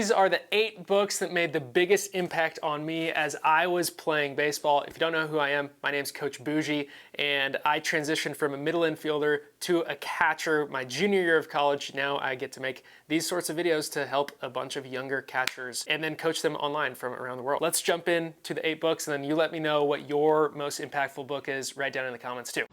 These are the 8 books that made the biggest impact on me as I was playing baseball. If you don't know who I am, my name's Coach Bougie, and I transitioned from a middle infielder to a catcher my junior year of college. Now I get to make these sorts of videos to help a bunch of younger catchers and then coach them online from around the world. Let's jump into the 8 books, and then you let me know what your most impactful book is right down in the comments too.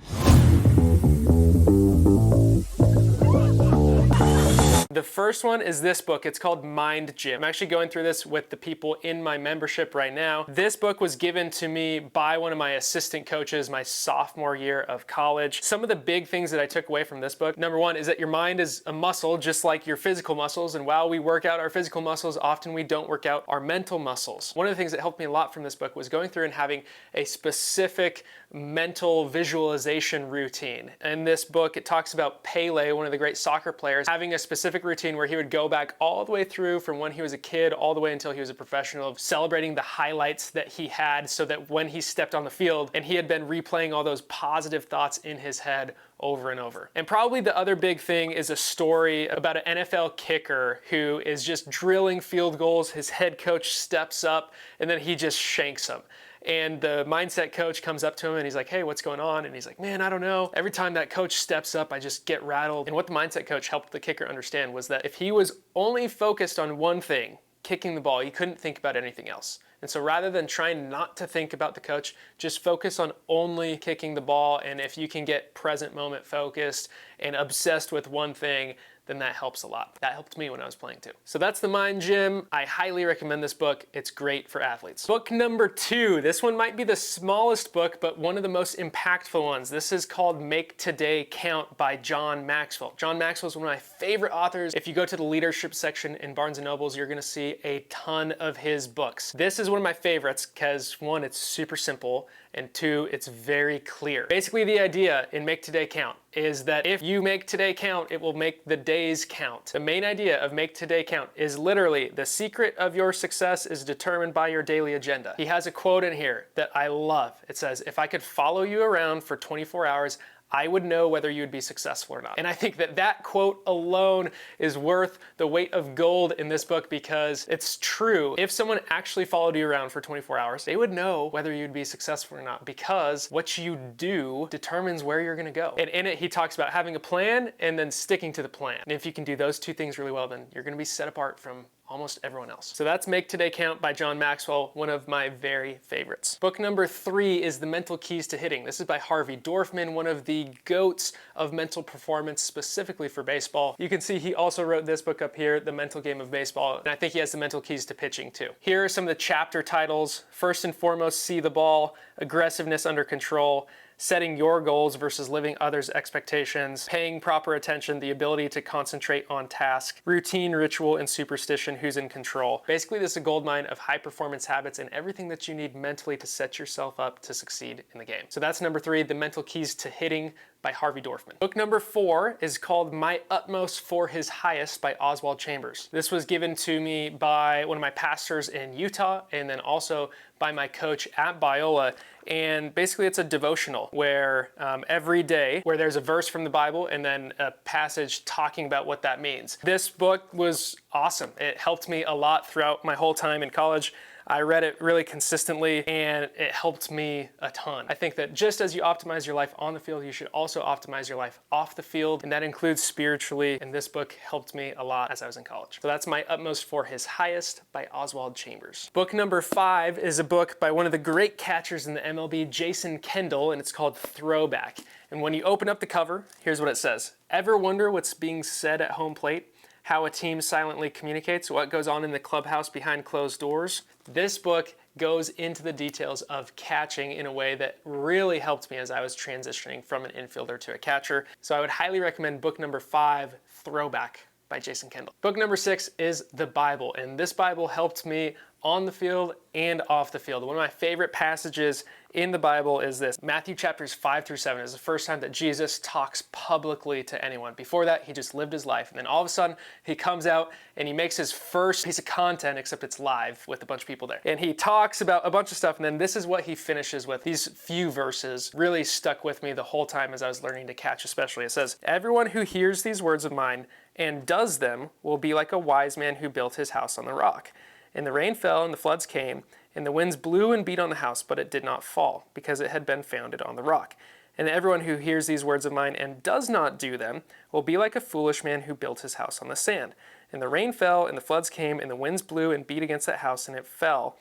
The first one is this book. It's called Mind Gym. I'm actually going through this with the people in my membership right now. This book was given to me by one of my assistant coaches my sophomore year of college. Some of the big things that I took away from this book, number one, is that your mind is a muscle just like your physical muscles, and while we work out our physical muscles, often we don't work out our mental muscles. One of the things that helped me a lot from this book was going through and having a specific mental visualization routine. In this book, it talks about Pele, one of the great soccer players, having a specific routine where he would go back all the way through from when he was a kid all the way until he was a professional, of celebrating the highlights that he had, so that when he stepped on the field and he had been replaying all those positive thoughts in his head over and over. And probably the other big thing is a story about an NFL kicker who is just drilling field goals. His head coach steps up and then he just shanks him. And the mindset coach comes up to him and he's like, hey, what's going on? And he's like, man, I don't know. Every time that coach steps up, I just get rattled. And what the mindset coach helped the kicker understand was that if he was only focused on one thing, kicking the ball, he couldn't think about anything else. And so rather than trying not to think about the coach, just focus on only kicking the ball. And if you can get present moment focused and obsessed with one thing, then that helps a lot. That helped me when I was playing too. So that's the Mind Gym. I highly recommend this book. It's great for athletes. Book number 2. This one might be the smallest book, but one of the most impactful ones. This is called Make Today Count by John Maxwell. John Maxwell is one of my favorite authors. If you go to the leadership section in Barnes & Noble's, you're gonna see a ton of his books. This is one of my favorites because 1, it's super simple, and 2, it's very clear. Basically, the idea in Make Today Count is that if you make today count, it will make the days count. The main idea of Make Today Count is literally the secret of your success is determined by your daily agenda. He has a quote in here that I love. It says, if I could follow you around for 24 hours, I would know whether you would be successful or not. And I think that that quote alone is worth the weight of gold in this book because it's true. If someone actually followed you around for 24 hours, they would know whether you'd be successful or not because what you do determines where you're gonna go. And in it, he talks about having a plan and then sticking to the plan. And if you can do those 2 things really well, then you're gonna be set apart from almost everyone else. So that's Make Today Count by John Maxwell, one of my very favorites. Book number 3 is The Mental Keys to Hitting. This is by Harvey Dorfman, one of the goats of mental performance, specifically for baseball. You can see he also wrote this book up here, The Mental Game of Baseball, and I think he has the mental keys to pitching too. Here are some of the chapter titles. First and foremost, See the Ball, Aggressiveness Under Control, Setting Your Goals versus Living Others' Expectations, Paying Proper Attention, the ability to concentrate on task, Routine, Ritual, and Superstition, Who's in Control. Basically, this is a goldmine of high performance habits and everything that you need mentally to set yourself up to succeed in the game. So that's number 3, The Mental Keys to Hitting by Harvey Dorfman. Book number 4 is called My Utmost for His Highest by Oswald Chambers. This was given to me by one of my pastors in Utah and then also by my coach at Biola. And basically it's a devotional where every day where there's a verse from the Bible and then a passage talking about what that means. This book was awesome. It helped me a lot throughout my whole time in college. I read it really consistently and it helped me a ton. I think that just as you optimize your life on the field, you should also optimize your life off the field, and that includes spiritually, and this book helped me a lot as I was in college. So that's My Utmost for His Highest by Oswald Chambers. Book number 5 is a book by one of the great catchers in the MLB, Jason Kendall, and it's called Throwback. And when you open up the cover, here's what it says. Ever wonder what's being said at home plate? How a team silently communicates, what goes on in the clubhouse behind closed doors? This book goes into the details of catching in a way that really helped me as I was transitioning from an infielder to a catcher. So I would highly recommend book number 5, Throwback by Jason Kendall. Book number 6 is the Bible, and this Bible helped me on the field and off the field. One of my favorite passages in the Bible is this. Matthew chapters 5 through 7 is the first time that Jesus talks publicly to anyone. Before that, he just lived his life. And then all of a sudden, he comes out and he makes his first piece of content, except it's live with a bunch of people there. And he talks about a bunch of stuff, and then this is what he finishes with. These few verses really stuck with me the whole time as I was learning to catch especially. It says, "Everyone who hears these words of mine and does them will be like a wise man who built his house on the rock. And the rain fell, and the floods came, and the winds blew and beat on the house, but it did not fall, because it had been founded on the rock. And everyone who hears these words of mine and does not do them will be like a foolish man who built his house on the sand. And the rain fell, and the floods came, and the winds blew and beat against that house, and it fell,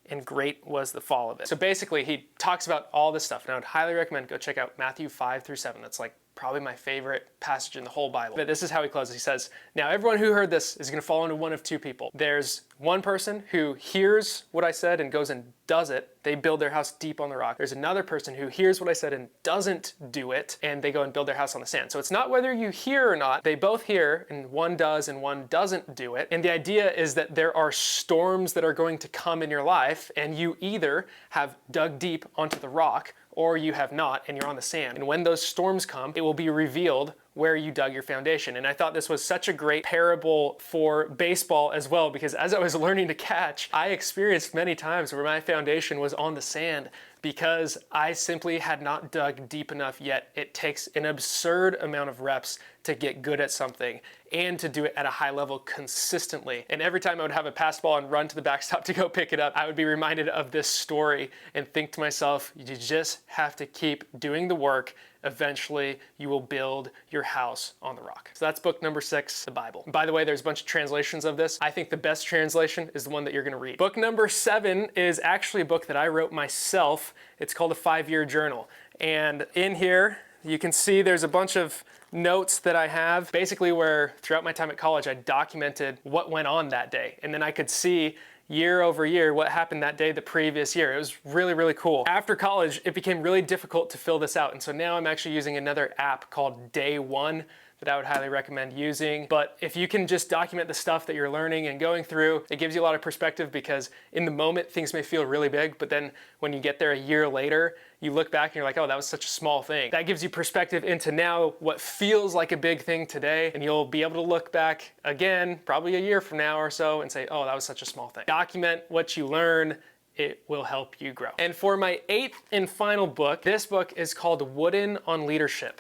and great was the fall of it. So basically, he talks about all this stuff. And I would highly recommend go check out Matthew 5 through 7. That's like probably my favorite passage in the whole Bible. But this is how he closes. He says, now everyone who heard this is going to fall into one of two people. There's one person who hears what I said and goes and does it. They build their house deep on the rock. There's another person who hears what I said and doesn't do it, and they go and build their house on the sand. So it's not whether you hear or not. They both hear, and one does and one doesn't do it. And the idea is that there are storms that are going to come in your life, and you either have dug deep onto the rock or you have not, and you're on the sand. And when those storms come, it will be revealed where you dug your foundation. And I thought this was such a great parable for baseball as well, because as I was learning to catch, I experienced many times where my foundation was on the sand because I simply had not dug deep enough yet. It takes an absurd amount of reps to get good at something and to do it at a high level consistently. And every time I would have a pass ball and run to the backstop to go pick it up, I would be reminded of this story and think to myself, you just have to keep doing the work. Eventually, you will build your house on the rock. So that's book number 6, the Bible. And by the way, there's a bunch of translations of this. I think the best translation is the one that you're gonna read. Book number 7 is actually a book that I wrote myself. It's called A 5-Year Journal. And in here, you can see there's a bunch of notes that I have, basically where throughout my time at college, I documented what went on that day. And then I could see year over year what happened that day the previous year. It was really, really cool. After college, it became really difficult to fill this out. And so now I'm actually using another app called Day One that I would highly recommend using. But if you can just document the stuff that you're learning and going through, it gives you a lot of perspective, because in the moment things may feel really big, but then when you get there a year later, you look back and you're like, oh, that was such a small thing. That gives you perspective into now what feels like a big thing today, and you'll be able to look back again, probably a year from now or so, and say, oh, that was such a small thing. Document what you learn. It will help you grow. And for my 8th and final book, this book is called Wooden on Leadership.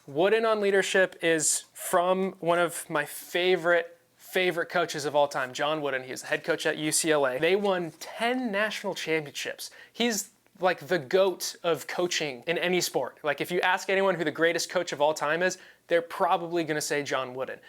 Wooden on Leadership is from one of my favorite coaches of all time, John Wooden. He was the head coach at UCLA. They won 10 national championships. He's like the GOAT of coaching in any sport. Like if you ask anyone who the greatest coach of all time is, they're probably gonna say John Wooden.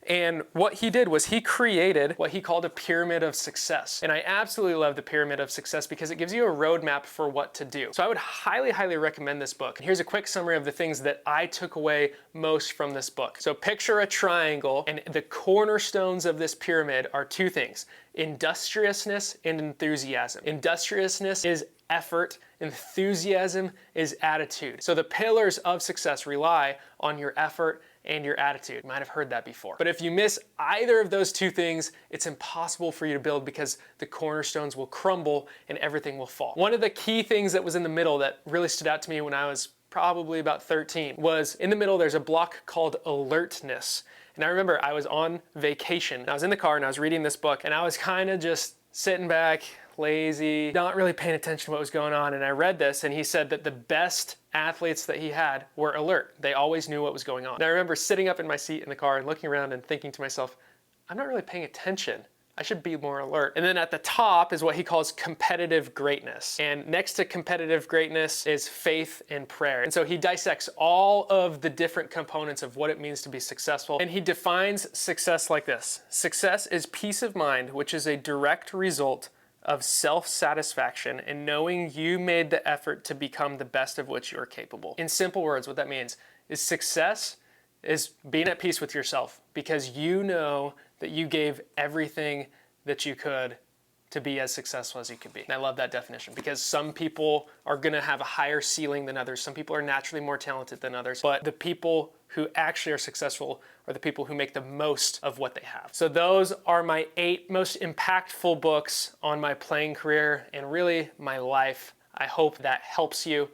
And what he did was he created what he called a pyramid of success. And I absolutely love the pyramid of success because it gives you a roadmap for what to do. So I would highly, highly recommend this book. And here's a quick summary of the things that I took away most from this book. So picture a triangle, and the cornerstones of this pyramid are 2 things: industriousness and enthusiasm. Industriousness is effort, enthusiasm is attitude. So the pillars of success rely on your effort and your attitude. You might have heard that before. But if you miss either of those 2 things, it's impossible for you to build, because the cornerstones will crumble and everything will fall. One of the key things that was in the middle that really stood out to me when I was probably about 13 was in the middle there's a block called alertness. And I remember I was on vacation, and I was in the car and I was reading this book, and I was kind of just sitting back, lazy, not really paying attention to what was going on. And I read this, and he said that the best athletes that he had were alert. They always knew what was going on. And I remember sitting up in my seat in the car and looking around and thinking to myself, I'm not really paying attention. I should be more alert. And then at the top is what he calls competitive greatness. And next to competitive greatness is faith and prayer. And so he dissects all of the different components of what it means to be successful. And he defines success like this: success is peace of mind, which is a direct result of self-satisfaction and knowing you made the effort to become the best of which you are capable. In simple words, what that means is success is being at peace with yourself because you know that you gave everything that you could to be as successful as you could be. And I love that definition, because some people are gonna have a higher ceiling than others. Some people are naturally more talented than others, but the people who actually are successful are the people who make the most of what they have. So those are my 8 most impactful books on my playing career and really my life. I hope that helps you.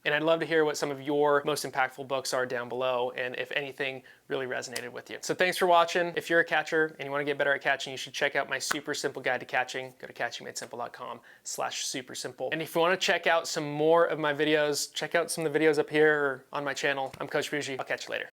And I'd love to hear what some of your most impactful books are down below, and if anything really resonated with you. So thanks for watching. If you're a catcher and you want to get better at catching, you should check out my super simple guide to catching. Go to catchingmadesimple.com/supersimple. And if you want to check out some more of my videos, check out some of the videos up here or on my channel. I'm Coach Bourgeois. I'll catch you later.